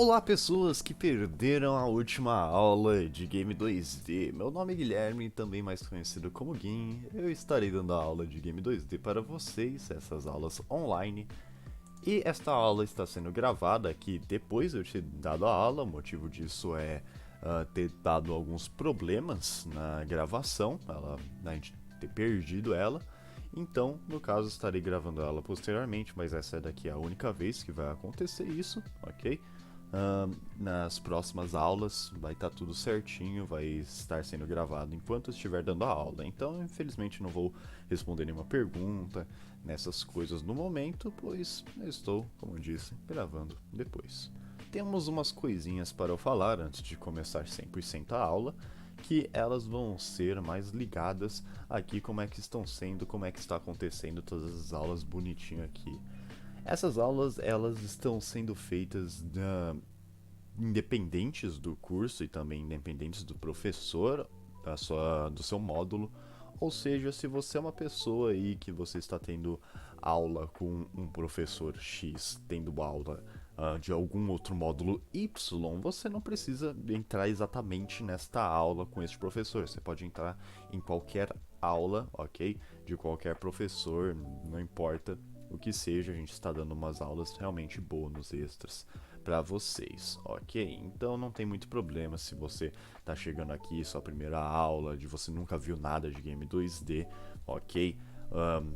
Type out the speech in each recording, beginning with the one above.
Olá, pessoas que perderam a última aula de Game 2D. Meu nome é Guilherme, também mais conhecido como Gin. Eu estarei dando a aula de Game 2D para vocês, essas aulas online. E esta aula está sendo gravada aqui depois de eu ter dado a aula. O motivo disso é ter dado alguns problemas na gravação, a gente ter perdido ela. Então, no caso, estarei gravando ela posteriormente, mas essa é daqui a única vez que vai acontecer isso, ok? Nas próximas aulas vai estar tudo certinho, vai estar sendo gravado enquanto eu estiver dando a aula. Então, infelizmente, não vou responder nenhuma pergunta nessas coisas no momento, pois eu estou, como eu disse, gravando depois. Temos umas coisinhas para eu falar antes de começar 100% a aula, que elas vão ser mais ligadas aqui como é que estão sendo, como é que está acontecendo todas as aulas bonitinho aqui. Essas aulas elas estão sendo feitas independentes do curso e também independentes do professor do seu módulo. Ou seja, se você é uma pessoa aí que você está tendo aula com um professor X, tendo aula de algum outro módulo Y, você não precisa entrar exatamente nesta aula com este professor. Você pode entrar em qualquer aula, ok? De qualquer professor, não importa o que seja, a gente está dando umas aulas realmente bônus extras para vocês, ok? Então não tem muito problema se você tá chegando aqui, sua primeira aula, de você nunca viu nada de game 2D, ok?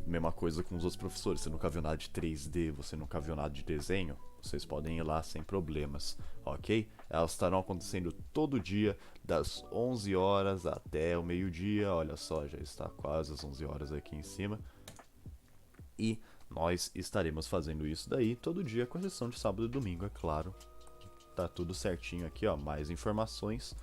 Mesma coisa com os outros professores, você nunca viu nada de 3D, você nunca viu nada de desenho, vocês podem ir lá sem problemas, ok? Elas estarão acontecendo todo dia, das 11 horas até o meio-dia, olha só, já está quase as 11 horas aqui em cima. E nós estaremos fazendo isso daí todo dia, com exceção de sábado e domingo, é claro. Tá tudo certinho aqui, ó, mais informações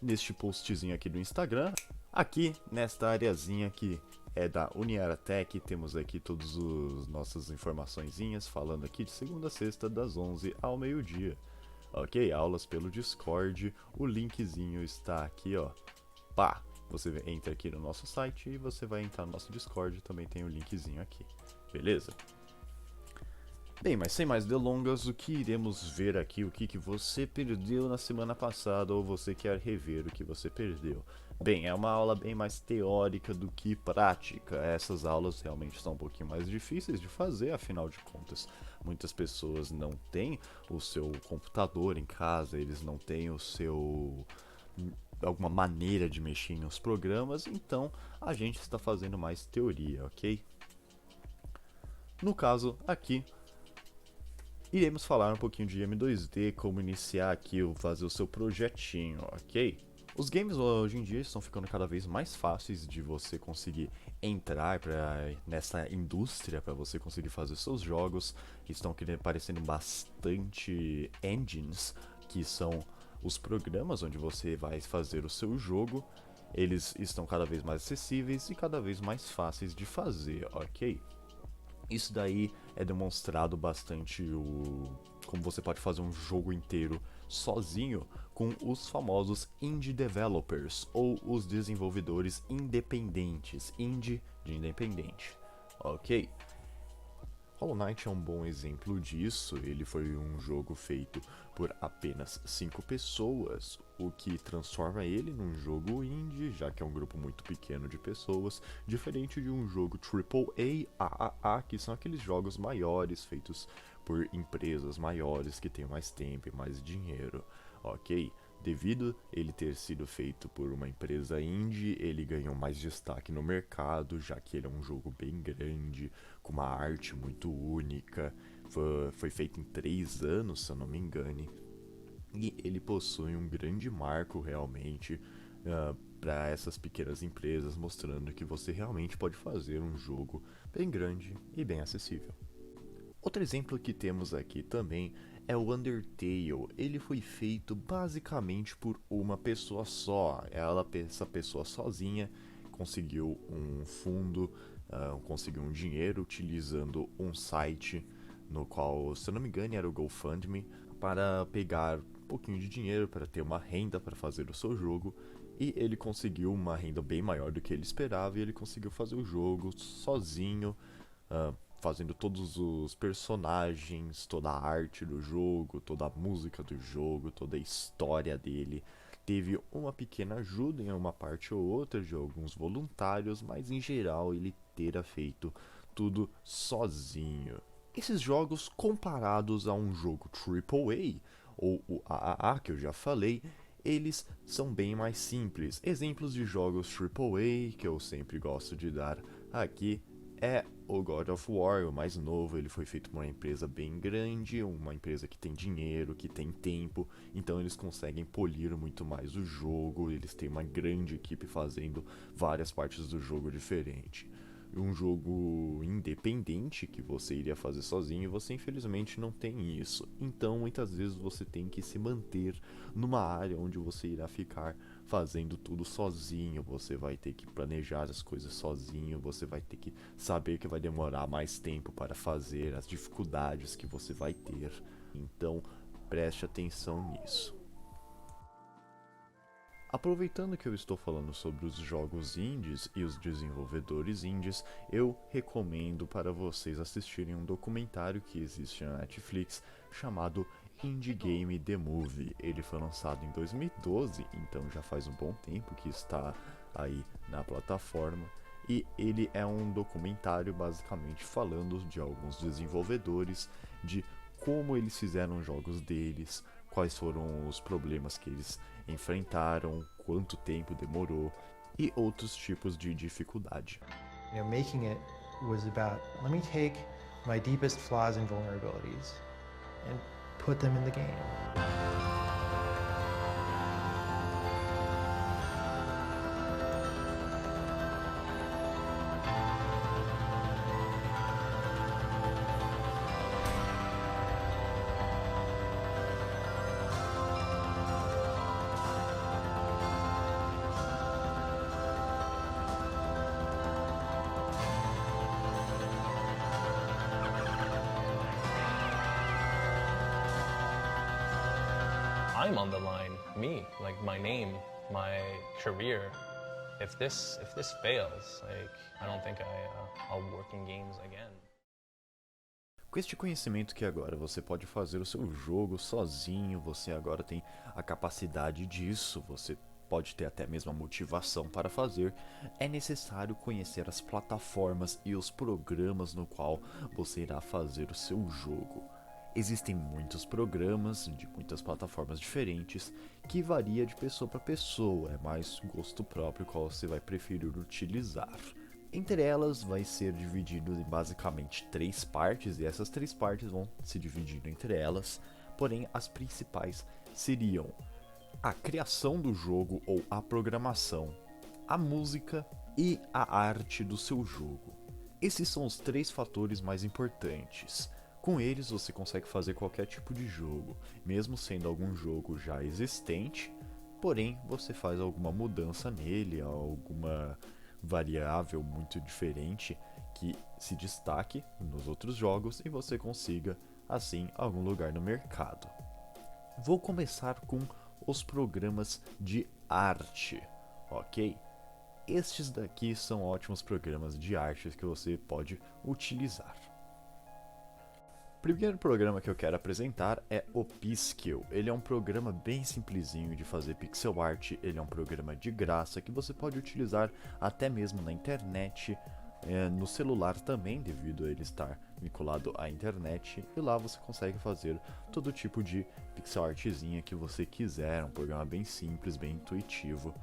neste postzinho aqui do Instagram. Aqui, nesta areazinha que é da Uniaratec, temos aqui todas as nossas informaçõezinhas, falando aqui de segunda a sexta, das 11 ao meio-dia. Ok, aulas pelo Discord, o linkzinho está aqui, ó. Pá, você entra aqui no nosso site e você vai entrar no nosso Discord, também tem o linkzinho aqui. Beleza? Bem, mas sem mais delongas, o que iremos ver aqui, o que você perdeu na semana passada ou você quer rever o que você perdeu? Bem, é uma aula bem mais teórica do que prática. Essas aulas realmente são um pouquinho mais difíceis de fazer, afinal de contas, muitas pessoas não têm o seu computador em casa, eles não têm o seu alguma maneira de mexer nos programas, então a gente está fazendo mais teoria, ok? No caso, aqui, iremos falar um pouquinho de M2D, como iniciar aqui, fazer o seu projetinho, ok? Os games hoje em dia estão ficando cada vez mais fáceis de você conseguir entrar nessa indústria, para você conseguir fazer seus jogos. Estão aparecendo bastante engines, que são os programas onde você vai fazer o seu jogo. Eles estão cada vez mais acessíveis e cada vez mais fáceis de fazer, ok? Isso daí é demonstrado bastante como você pode fazer um jogo inteiro sozinho com os famosos indie developers ou os desenvolvedores independentes, indie de independente, ok? Hollow Knight é um bom exemplo disso. Ele foi um jogo feito por apenas 5 pessoas, o que transforma ele num jogo indie, já que é um grupo muito pequeno de pessoas, diferente de um jogo AAA, que são aqueles jogos maiores feitos por empresas maiores que têm mais tempo e mais dinheiro, ok? Devido ele ter sido feito por uma empresa indie, ele ganhou mais destaque no mercado, já que ele é um jogo bem grande, com uma arte muito única. Foi feito em 3 anos, se eu não me engane. E ele possui um grande marco realmente para essas pequenas empresas, mostrando que você realmente pode fazer um jogo bem grande e bem acessível. Outro exemplo que temos aqui também é o Undertale. Ele foi feito basicamente por uma pessoa só. Essa pessoa sozinha conseguiu um fundo, conseguiu um dinheiro utilizando um site no qual, se eu não me engano, era o GoFundMe, para pegar um pouquinho de dinheiro para ter uma renda para fazer o seu jogo. E ele conseguiu uma renda bem maior do que ele esperava e ele conseguiu fazer o jogo sozinho, fazendo todos os personagens, toda a arte do jogo, toda a música do jogo, toda a história dele. Teve uma pequena ajuda em uma parte ou outra de alguns voluntários, mas em geral ele terá feito tudo sozinho. Esses jogos comparados a um jogo AAA, ou o AAA que eu já falei, eles são bem mais simples. Exemplos de jogos AAA que eu sempre gosto de dar aqui é o God of War, o mais novo. Ele foi feito por uma empresa bem grande, uma empresa que tem dinheiro, que tem tempo, então eles conseguem polir muito mais o jogo. Eles têm uma grande equipe fazendo várias partes do jogo diferente. Um jogo independente que você iria fazer sozinho, você infelizmente não tem isso. Então muitas vezes você tem que se manter numa área onde você irá ficar fazendo tudo sozinho. Você vai ter que planejar as coisas sozinho, você vai ter que saber que vai demorar mais tempo para fazer, as dificuldades que você vai ter. Então preste atenção nisso. Aproveitando que eu estou falando sobre os jogos indies e os desenvolvedores indies, eu recomendo para vocês assistirem um documentário que existe na Netflix chamado Indie Game The Movie. Ele foi lançado em 2012, então já faz um bom tempo que está aí na plataforma. E ele é um documentário basicamente falando de alguns desenvolvedores, de como eles fizeram os jogos deles, quais foram os problemas que eles enfrentaram, quanto tempo demorou e outros tipos de dificuldade. Making it was about, let me take my deepest flaws and vulnerabilities and put them in the game. I'm on the line, me, like my name, my career. If this fails, like I don't think I'll work in games again. Com este conhecimento que agora você pode fazer o seu jogo sozinho, você agora tem a capacidade disso, você pode ter até mesmo a motivação para fazer, é necessário conhecer as plataformas e os programas no qual você irá fazer o seu jogo. Existem muitos programas de muitas plataformas diferentes que varia de pessoa para pessoa, é mais gosto próprio qual você vai preferir utilizar. Entre elas vai ser dividido em basicamente 3 partes, e essas 3 partes vão se dividindo entre elas, porém as principais seriam a criação do jogo ou a programação, a música e a arte do seu jogo. Esses são os 3 fatores mais importantes. Com eles você consegue fazer qualquer tipo de jogo, mesmo sendo algum jogo já existente, porém você faz alguma mudança nele, alguma variável muito diferente que se destaque nos outros jogos e você consiga, assim, algum lugar no mercado. Vou começar com os programas de arte, ok? Estes daqui são ótimos programas de arte que você pode utilizar. O primeiro programa que eu quero apresentar é o Piskel. Ele é um programa bem simplesinho de fazer pixel art, ele é um programa de graça que você pode utilizar até mesmo na internet, no celular também, devido a ele estar vinculado à internet, e lá você consegue fazer todo tipo de pixel artzinha que você quiser. É um programa bem simples, bem intuitivo.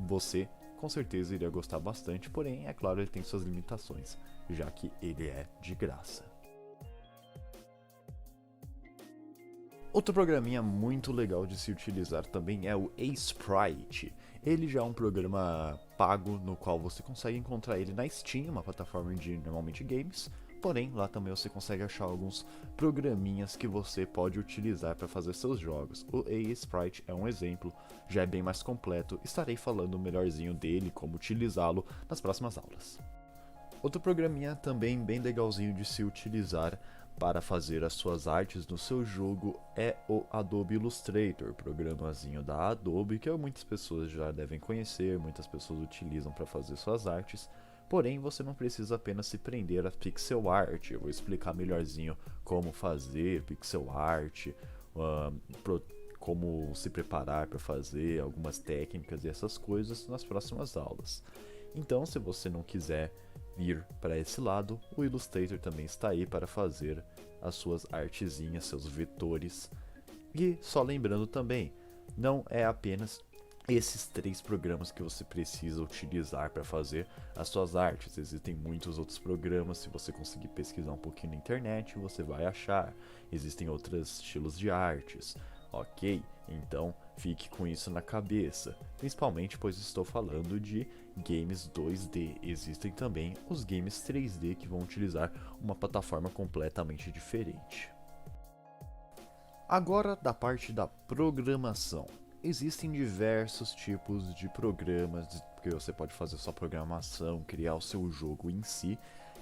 Você com certeza iria gostar bastante, porém, é claro, ele tem suas limitações, já que ele é de graça. Outro programinha muito legal de se utilizar também é o Sprite. Ele já é um programa pago no qual você consegue encontrar ele na Steam, uma plataforma de normalmente games. Porém, lá também você consegue achar alguns programinhas que você pode utilizar para fazer seus jogos. O Sprite é um exemplo, já é bem mais completo. Estarei falando melhorzinho dele, como utilizá-lo nas próximas aulas. Outro programinha também bem legalzinho de se utilizar para fazer as suas artes no seu jogo é o Adobe Illustrator, programazinho da Adobe que muitas pessoas já devem conhecer, muitas pessoas utilizam para fazer suas artes, Porém, você não precisa apenas se prender a pixel art. Eu vou explicar melhorzinho como fazer pixel art, como se preparar para fazer, algumas técnicas e essas coisas nas próximas aulas. Então, se você não quiser ir para esse lado, o Illustrator também está aí para fazer as suas artezinhas, seus vetores. E só lembrando também, não é apenas esses 3 programas que você precisa utilizar para fazer as suas artes. Existem muitos outros programas, se você conseguir pesquisar um pouquinho na internet, você vai achar. Existem outros estilos de artes, ok? Então fique com isso na cabeça, principalmente pois estou falando de games 2D. Existem também os games 3D que vão utilizar uma plataforma completamente diferente. Agora da parte da programação. Existem diversos tipos de programas, porque você pode fazer sua programação, criar o seu jogo em si,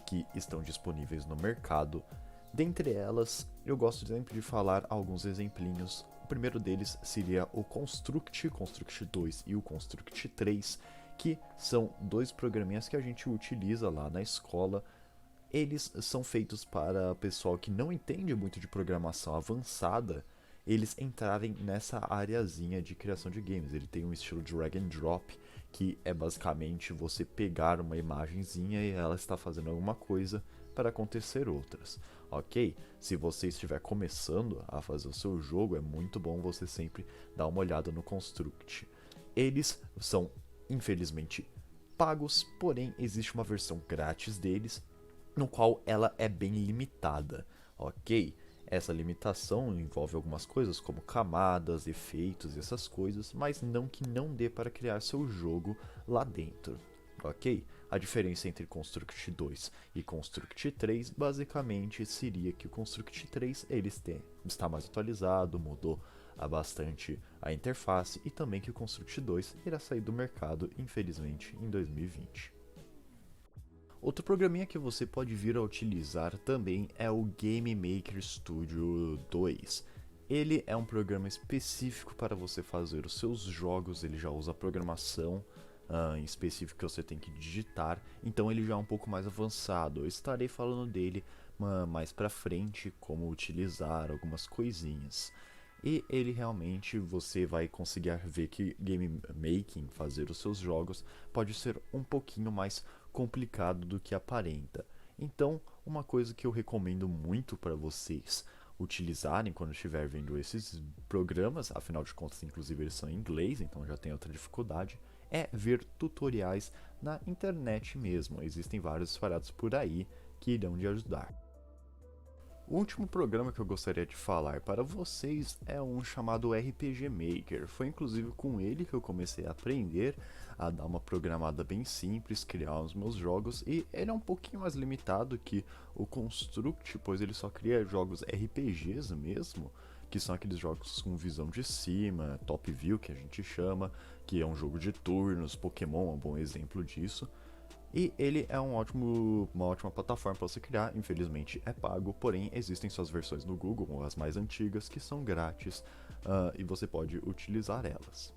que estão disponíveis no mercado. Dentre elas, eu gosto sempre de falar alguns exemplinhos. O primeiro deles seria o Construct 2 e o Construct 3, que são 2 programinhas que a gente utiliza lá na escola. Eles são feitos para pessoal que não entende muito de programação avançada, eles entrarem nessa areazinha de criação de games. Ele tem um estilo drag and drop, que é basicamente você pegar uma imagenzinha e ela está fazendo alguma coisa para acontecer outras, ok? Se você estiver começando a fazer o seu jogo, é muito bom você sempre dar uma olhada no Construct. Eles são, infelizmente, pagos, porém existe uma versão grátis deles, no qual ela é bem limitada, ok? Essa limitação envolve algumas coisas como camadas, efeitos e essas coisas, mas não que não dê para criar seu jogo lá dentro, ok? A diferença entre Construct 2 e Construct 3 basicamente seria que o Construct 3 está mais atualizado, mudou bastante a interface, e também que o Construct 2 irá sair do mercado, infelizmente, em 2020. Outro programinha que você pode vir a utilizar também é o Game Maker Studio 2. Ele é um programa específico para você fazer os seus jogos, ele já usa programação em específico que você tem que digitar, então ele já é um pouco mais avançado. Eu estarei falando dele mais pra frente, como utilizar algumas coisinhas. E ele realmente, você vai conseguir ver que game making, fazer os seus jogos, pode ser um pouquinho mais complicado do que aparenta. Então, uma coisa que eu recomendo muito para vocês utilizarem quando estiver vendo esses programas, afinal de contas, inclusive eles são em inglês, então já tem outra dificuldade, é ver tutoriais na internet mesmo. Existem vários espalhados por aí que irão te ajudar. O último programa que eu gostaria de falar para vocês é um chamado RPG Maker. Foi inclusive com ele que eu comecei a aprender a dar uma programada bem simples, criar os meus jogos, e ele é um pouquinho mais limitado que o Construct, pois ele só cria jogos RPGs mesmo, que são aqueles jogos com visão de cima, top view que a gente chama, que é um jogo de turnos. Pokémon é um bom exemplo disso. E ele é uma ótima plataforma para você criar. Infelizmente é pago, porém existem suas versões no Google, as mais antigas, que são grátis, e você pode utilizar elas.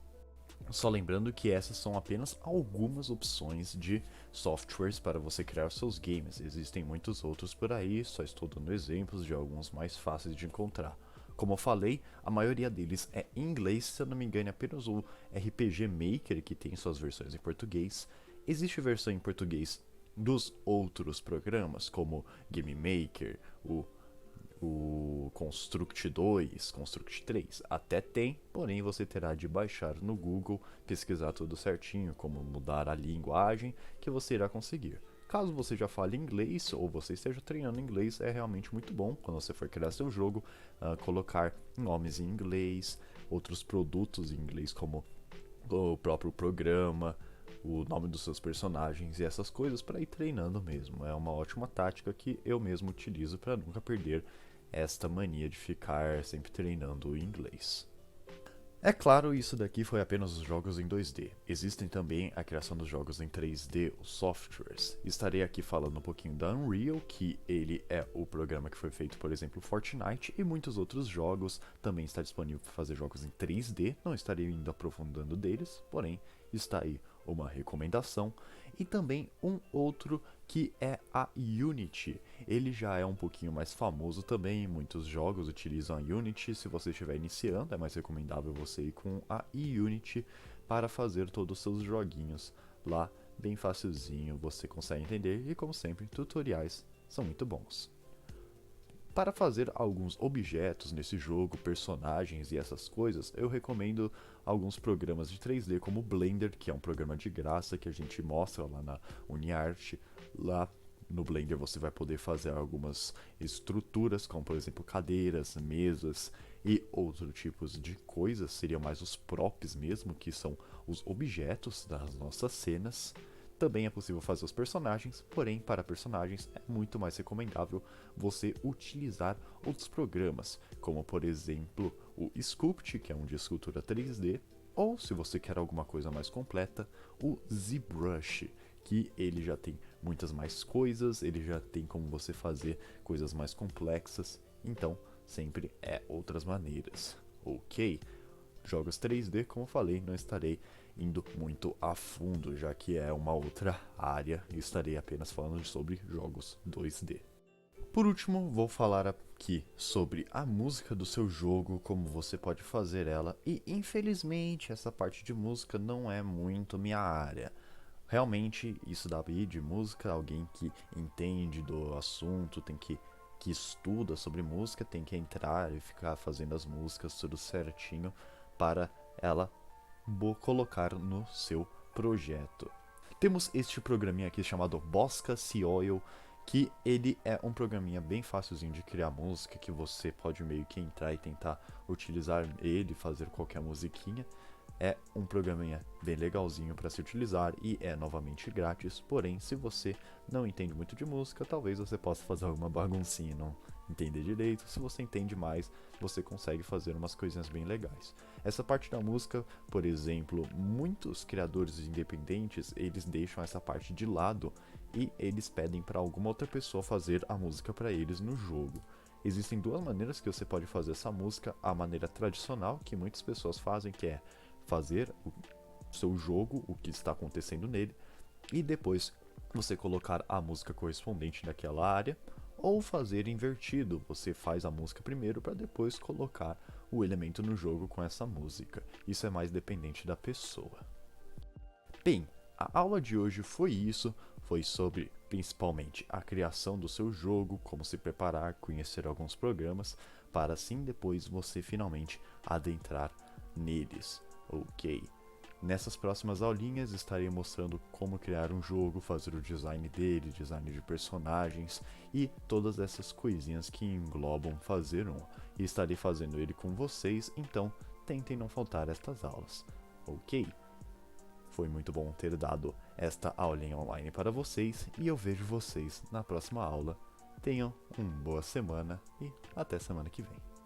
Só lembrando que essas são apenas algumas opções de softwares para você criar seus games. Existem muitos outros por aí, só estou dando exemplos de alguns mais fáceis de encontrar. Como eu falei, a maioria deles é em inglês, se eu não me engano, é apenas o RPG Maker que tem suas versões em português. Existe versão em português dos outros programas, como Game Maker, o Construct 2, Construct 3, até tem, porém você terá de baixar no Google, pesquisar tudo certinho, como mudar a linguagem, que você irá conseguir. Caso você já fale inglês ou você esteja treinando inglês, é realmente muito bom quando você for criar seu jogo, colocar nomes em inglês, outros produtos em inglês, como o próprio programa, o nome dos seus personagens e essas coisas, para ir treinando mesmo. É uma ótima tática que eu mesmo utilizo para nunca perder esta mania de ficar sempre treinando em inglês. É claro, isso daqui foi apenas os jogos em 2D. Existem também a criação dos jogos em 3D, os softwares. Estarei aqui falando um pouquinho da Unreal, que ele é o programa que foi feito, por exemplo, Fortnite, e muitos outros jogos. Também está disponível para fazer jogos em 3D, não estarei indo aprofundando deles, porém está aí uma recomendação. E também um outro que é a Unity. Ele já é um pouquinho mais famoso também, muitos jogos utilizam a Unity. Se você estiver iniciando, é mais recomendável você ir com a Unity para fazer todos os seus joguinhos lá, bem facilzinho, você consegue entender e, como sempre, tutoriais são muito bons. Para fazer alguns objetos nesse jogo, personagens e essas coisas, eu recomendo alguns programas de 3D como o Blender, que é um programa de graça que a gente mostra lá na UniArt. Lá no Blender você vai poder fazer algumas estruturas, como por exemplo cadeiras, mesas e outros tipos de coisas, seriam mais os props mesmo, que são os objetos das nossas cenas. Também é possível fazer os personagens, porém para personagens é muito mais recomendável você utilizar outros programas, como por exemplo o Sculpt, que é um de escultura 3D, ou se você quer alguma coisa mais completa, o ZBrush, que ele já tem muitas mais coisas, ele já tem como você fazer coisas mais complexas, então sempre é outras maneiras, ok? Jogos 3D, como falei, não estarei indo muito a fundo, já que é uma outra área e estarei apenas falando sobre jogos 2D. Por último, vou falar aqui sobre a música do seu jogo, como você pode fazer ela, e infelizmente essa parte de música não é muito minha área. Realmente, isso daí de música, alguém que entende do assunto, que estuda sobre música, tem que entrar e ficar fazendo as músicas tudo certinho para ela colocar no seu projeto. Temos este programinha aqui chamado Bosca Oil, que ele é um programinha bem facilzinho de criar música, que você pode meio que entrar e tentar utilizar ele, fazer qualquer musiquinha. É um programinha bem legalzinho para se utilizar e é novamente grátis, porém se você não entende muito de música, talvez você possa fazer alguma baguncinha, não entender direito. Se você entende mais, você consegue fazer umas coisinhas bem legais. Essa parte da música, por exemplo, muitos criadores independentes, eles deixam essa parte de lado e eles pedem para alguma outra pessoa fazer a música para eles no jogo. Existem duas maneiras que você pode fazer essa música: a maneira tradicional, que muitas pessoas fazem, que é fazer o seu jogo, o que está acontecendo nele, e depois você colocar a música correspondente naquela área, ou fazer invertido, você faz a música primeiro para depois colocar o elemento no jogo com essa música. Isso é mais dependente da pessoa. Bem, a aula de hoje foi isso, foi sobre principalmente a criação do seu jogo, como se preparar, conhecer alguns programas, para assim depois você finalmente adentrar neles. Ok, nessas próximas aulinhas estarei mostrando como criar um jogo, fazer o design dele, design de personagens e todas essas coisinhas que englobam fazer um. E estarei fazendo ele com vocês, então tentem não faltar estas aulas, ok? Foi muito bom ter dado esta aulinha online para vocês e eu vejo vocês na próxima aula. Tenham uma boa semana e até semana que vem.